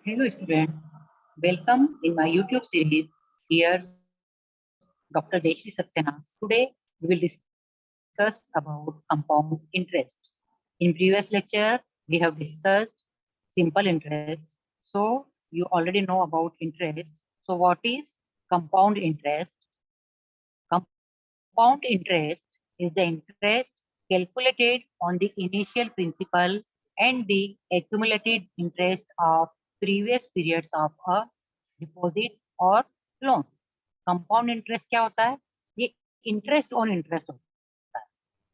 Hello students, welcome in my YouTube series. Here's Dr. Jayashree Saxena. Today we will discuss about compound interest. In previous lecture we have discussed simple interest. So you already know about interest. So what is compound interest? Compound interest is the interest calculated on the initial principal and the accumulated interest of previous periods of a deposit or loan. Compound interest क्या होता है? ये interest on interest होता है.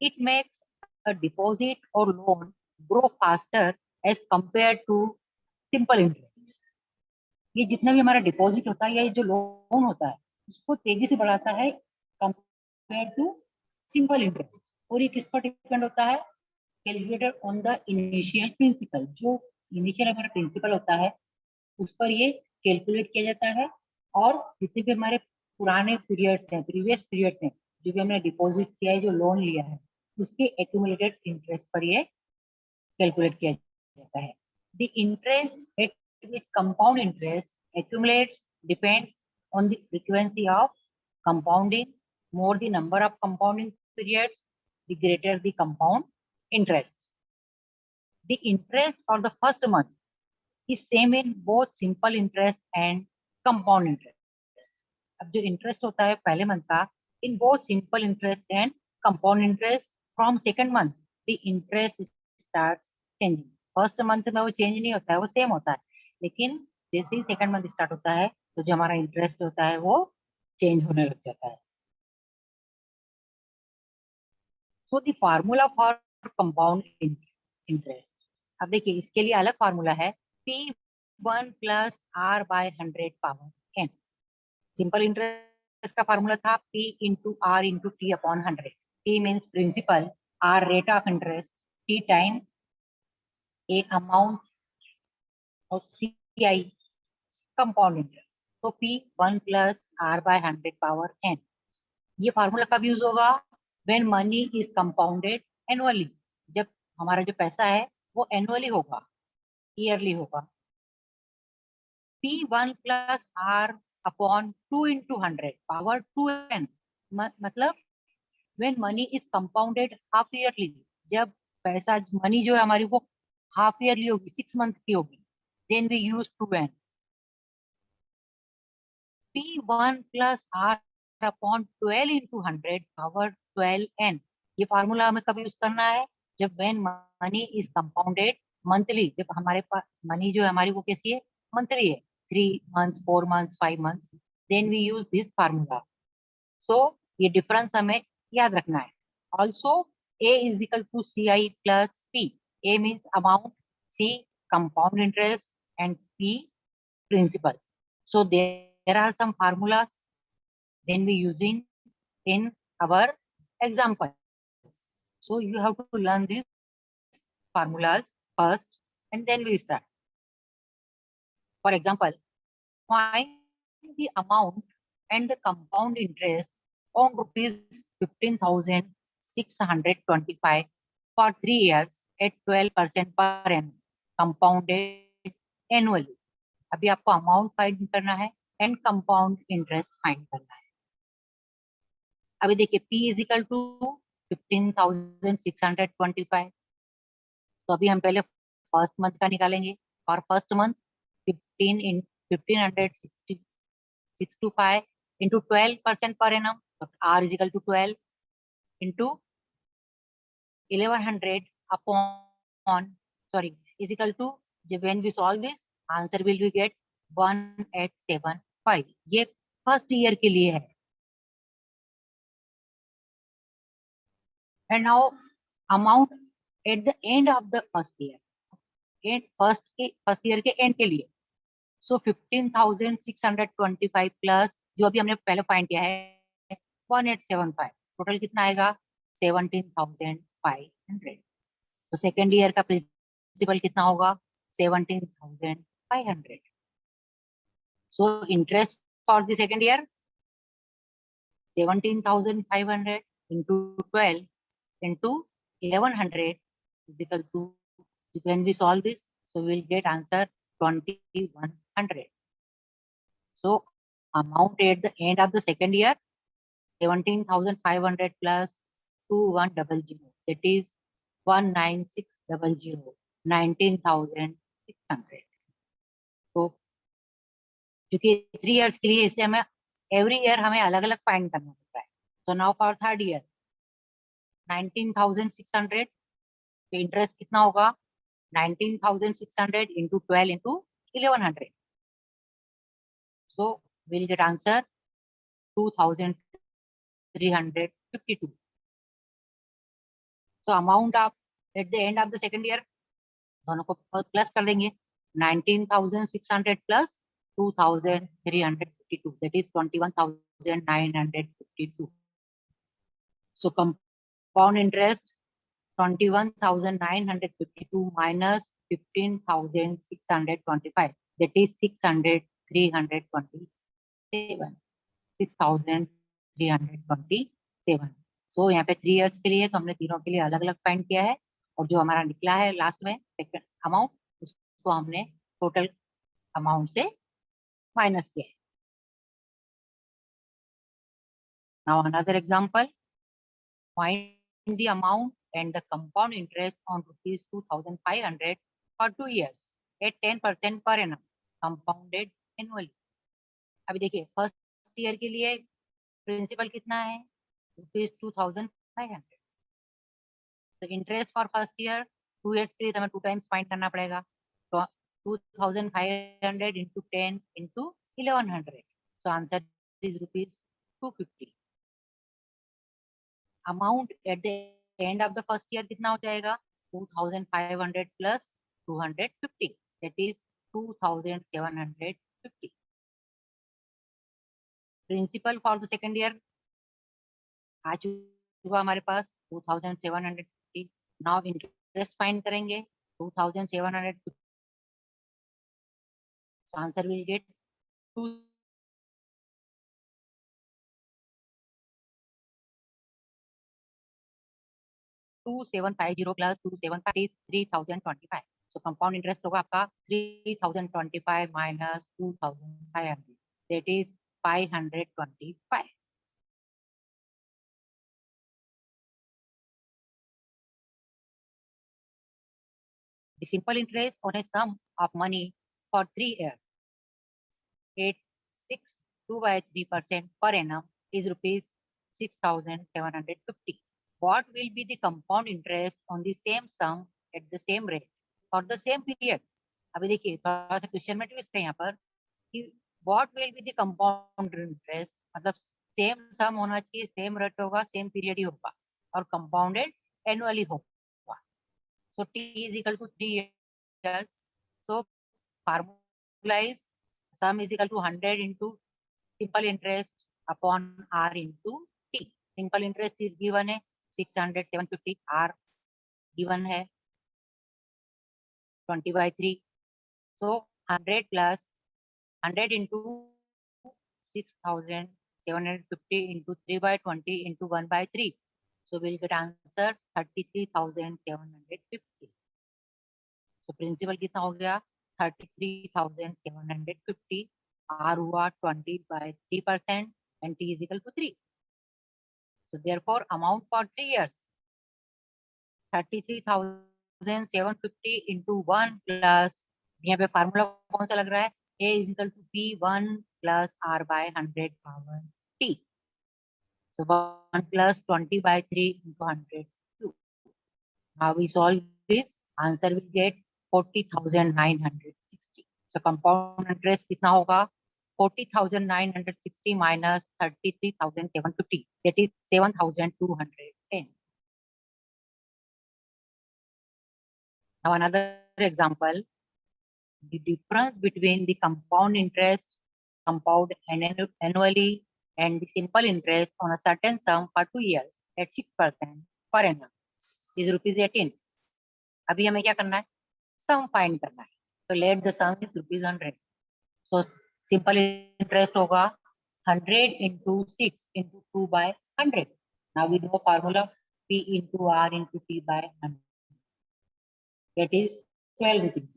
It makes a deposit और loan grow faster as compare to simple interest. ये जितना भी हमारा डिपॉजिट होता है या ये जो लोन होता है उसको तेजी से बढ़ाता है कंपेयर टू सिंपल इंटरेस्ट. और ये किस पर डिपेंड होता है? Calculated on the initial principal. जो इनिशियल हमारा प्रिंसिपल होता है उस पर ये कैलकुलेट किया जाता है. और जितने भी हमारे पुराने पीरियड्स हैं, प्रीवियस पीरियड्स हैं, जो भी हमने डिपॉजिट किया है, जो लोन लिया है, उसके एक्यूमुलेटेड इंटरेस्ट पर ये कैलकुलेट किया जाता है. The interest eight which compound interest accumulates depends on the frequency of compounding. More the number of compounding periods, the greater the compound interest. The interest for the first month is same in both simple interest and compound interest. अब जो interest होता है पहले month का in both simple interest and compound interest, from second month the interest start changing. First month में वो change नहीं होता है, वो सेम होता है, लेकिन जैसे ही सेकंड मंथ स्टार्ट होता है तो जो हमारा इंटरेस्ट होता है वो चेंज होने लग जाता है. So the formula for compound interest. अब देखिए इसके लिए अलग फार्मूला है, P1 plus R by 100 power n. Simple interest का फार्मूला था P into R into T upon 100. P means principal, R rate of interest, T time A amount of CI compound interest. तो P1 plus R by 100 power n. ये formula कब use होगा? When money is compounded annually. जब हमारा जो पैसा है वो एनुअली होगा, ईयरली होगा. P1 plus R upon 2 into 100 power 2n. मतलब when money is compounded half yearly. जब पैसा मनी जो है हमारी वो हाफ ईयरली होगी, 6 मंथ की होगी, then we use 2n. P1 plus R upon 12 into 100 power 12n. ये फार्मूला हमें कब यूज करना है? जब when money is compounded monthly. जब हमारे पास मनी जो है हमारी वो कैसी है? मंथली है, 3 months, 4 months, 5 months, then we use this formula. So ये डिफरेंस हमें याद रखना है. Also A is equal to CI plus P. A means amount, C compound interest and P principal. So there are some formulas then we using in our example. So you have to learn these formulas first and then we start. For example, find the amount and the compound interest on rupees 15,625 for 3 years at 12% per annum compounded annually. अभी आपको amount find करना है and compound interest find करना है. अभी देखिए P is equal to 15,625. तो अभी हम पहले फर्स्ट मंथ का निकालेंगे. और फर्स्ट मंथ 15,625 इंटू 12% पर एनम. तो R is equal to 12 into 1100 upon sorry is equal to, जब when we solve this answer will we get 1875. ये फर्स्ट ईयर के लिए है. And now amount at the end of the first year, first year के end के लिए. सो 15,625 plus जो अभी हमने पहले फाइंड किया है 1875, टोटल कितना आएगा? 17,500. तो सेकेंड ईयर का प्रिंसिपल कितना होगा? 17,500. So interest for the second year 17,500 into 12 into 1100 is equal to, when we solve this, so we will get answer 2100. So amount at the end of the second year 17,500 plus 2100, that is 19600, 19,600. तो क्योंकि 3 years के लिए इसलिए हमें every year हमें अलग अलग find करना पड़ता है. So now for third year 19,600, तो इंटरेस्ट कितना होगा 19,600 into 12 into 1100. So we'll get answer 2,352. So amount of at the end of the second year दोनों को प्लस कर देंगे 19,600 plus 2,352, that is 21,952. So compound interest 21,952 minus 15,625, that is 6,327. 6,327. सो यहाँ पे 3 years के लिए तो हमने तीनों के लिए अलग अलग फाइंड किया है, और जो हमारा निकला है लास्ट में सेकंड अमाउंट उसको हमने टोटल अमाउंट से माइनस किया है. Now another example, find the amount and the compound interest on rupees 2,500 for 2 years at 10% per annum compounded annually. अभी देखिए फर्स्ट ईयर के लिए प्रिंसिपल कितना है रुपीज 2,500. तो interest for first year 2 years के लिए तो हमें 2 times फाइंड करना पड़ेगा. तो 2,500 into 10 into 1,100. So answer is rupees 250. Amount at the end of the first year कितना हो जाएगा 2,500 plus 250, that is 2,750. Principal for the second year आ चुका हमारे पास 2,750. नाउ इंटरेस्ट फाइंड करेंगे 2,750. Answer will get 2,750 plus 2,750 is 3,025. So compound interest होगा आपका 3,025 minus 2,500, that is 525. The simple interest on a sum of money for 3 years at 6.2/3% per annum is rupees 6,750. What will be the compound interest on the same sum at the same rate for the same period? अभी देखिए थोड़ा सा question में twist है यहाँ पर कि what will be the compound interest, मतलब सेम सम होना चाहिए, सेम रेट होगा, सेम पीरियड ही होगा और कंपाउंडेड एनुअली होगा. सो t is equal to 3 years. So formula is sum is equal to 100 into simple interest upon r into t. Simple interest is given है 600, 750, r given है 20/3. सो 100 plus 100 into 6,750 into 3/20 into 1/3. So we'll get answer 33,750. So principal कितना हो गया 33,750. r हुआ 20/3% and t is equal to 3. So therefore amount for 3 years 33,750 into 1 plus यहाँ पे formula कौन सा लग रहा है a is equal to p1 plus r by 100 power t. So 1 plus 20/3 into 100 cube. Now we solve this, answer will get 40,960. So compound interest कितना होगा 40,960 minus 33,750, that is 7,210. Now another example, the difference between the compound interest compound annually and the simple interest on a certain sum for 2 years at 6% per annum is rupees 18. अभी हमें क्या करना है sum find करना है. तो let the some is rupees 100. So simple interest होगा 100 into 6 into 2/100. Now we know formula p into r into t by 100, that is 12 rupees.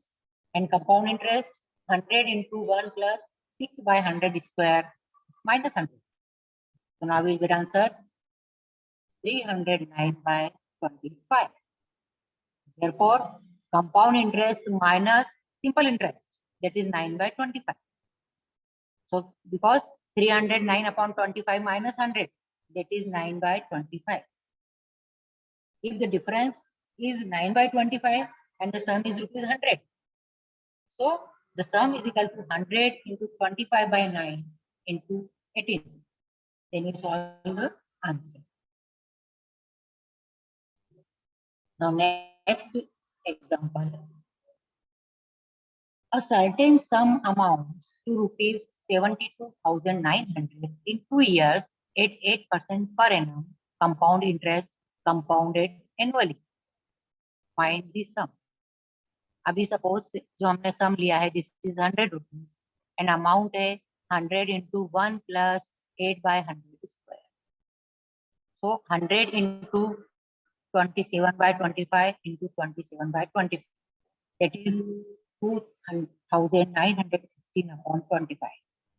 And compound interest 100 into 1 plus 6 by 100 square minus 100. So now we'll get answer 309 by 25. Therefore, compound interest minus simple interest, that is 9 by 25. So because 309 upon 25 minus 100, that is 9 by 25. If the difference is 9 by 25 and the sum is rupees 100, so the sum is equal to 100 into 25 by 9 into 18. Then you solve the answer. Now next example. A certain sum amounts to rupees 72,900 in 2 years at 8% per annum compound interest compounded annually. Find the sum. अभी suppose जो हमने सम लिया है this is 100 rupees and amount है 100 into 1 plus 8 by 100 square. So 100 into 27 by 25 into 27 by 25. That is 2,916 upon 25.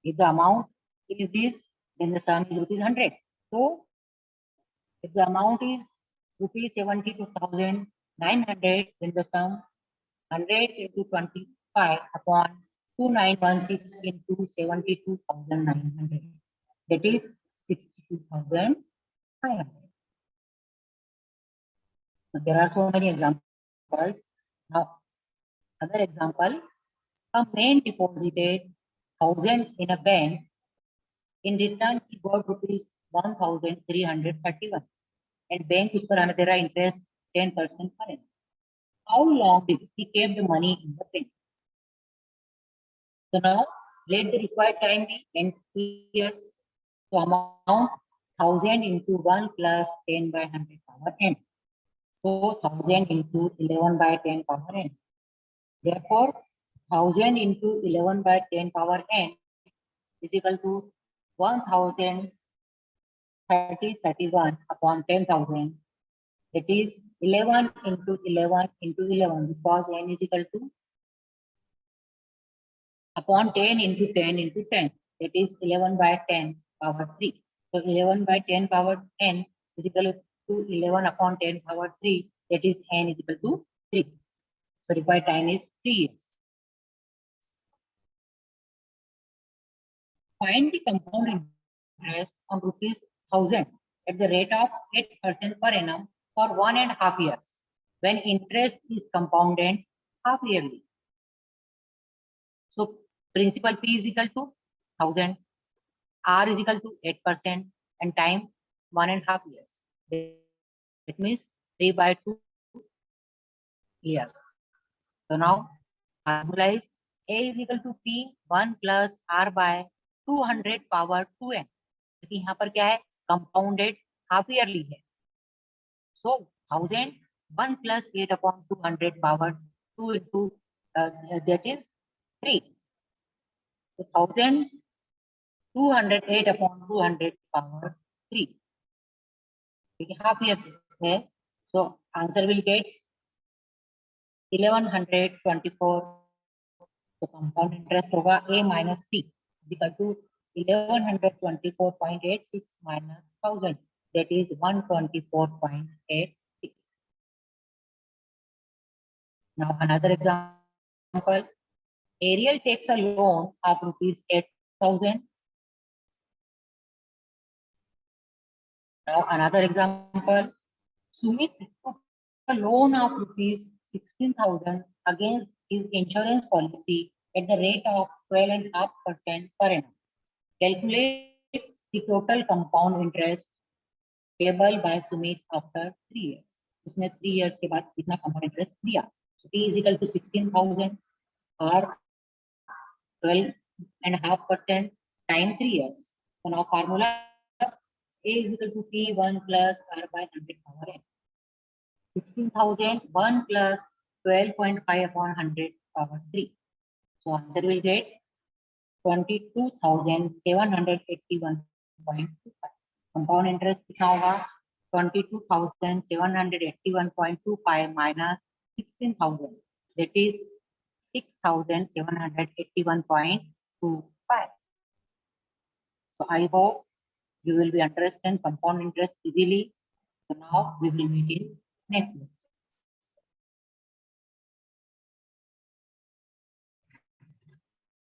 If the amount is this, then the sum is rupees 100. So if the amount is rupees 72,900, then the sum 100 into 25 upon 2916 into 72,900. That is 62,500. There are so many examples. Now, another example, a man deposited 1,000 in a bank. In return, he got rupees 1,331. And bank उस पर हमें दे रहा interest 10% per annum. How long did he keep the money in the bank? So now let the required time be n years. So amount 1,000 into 1 plus 10 by 100 power n. So 1,000 into 11 by 10 power n. Therefore, 1,000 into 11 by 10 power n is equal to 1,031 upon 10,000. That is 11 into 11 into 11 because n is equal to upon 10 into 10 into 10. That is 11 by 10 power 3. So 11 by 10 power n is equal to 11 upon 10 power 3. That is n is equal to 3. So required time is 3 years. Find the compound interest on rupees 1,000 at the rate of 8% per annum for 1.5 years when interest is compounded half yearly. So principal P is equal to 1,000, R is equal to 8%, and time 1.5 years. It means 3 by 2 years. So now formula is A is equal to P 1 plus R by 200 power 2n. क्योंकि यहाँ पर क्या है compounded half yearly है. So 1,000 1 plus 8 upon 200 power 2 into that is 3. So 1,208 upon 200 power 3. Half year है. So answer will get 1,124. So compound interest होगा A minus P is equal to 1,124.86 minus 1,000. That is 124.86. Now another example. Ariel takes a loan of rupees 8,000. Now another example. Sumit took a loan of rupees 16,000 against his insurance policy at the rate of 12.5% per annum. Calculate the total compound interest payable by Sumit after 3 years. उसने 3 years के बाद कितना compound interest दिया? So P is equal to 16,000 or 12.5% time 3 years. So now formula A is equal to P1 plus R by 100 power n. 16,000 1 plus 12.5 upon 100 power 3. So answer will get 22,781.25. Compound interest कितना होगा 22,781.25 minus 16,000. That is 6,781.25. So I hope you will be understand compound interest easily. So now we will meet in next lecture.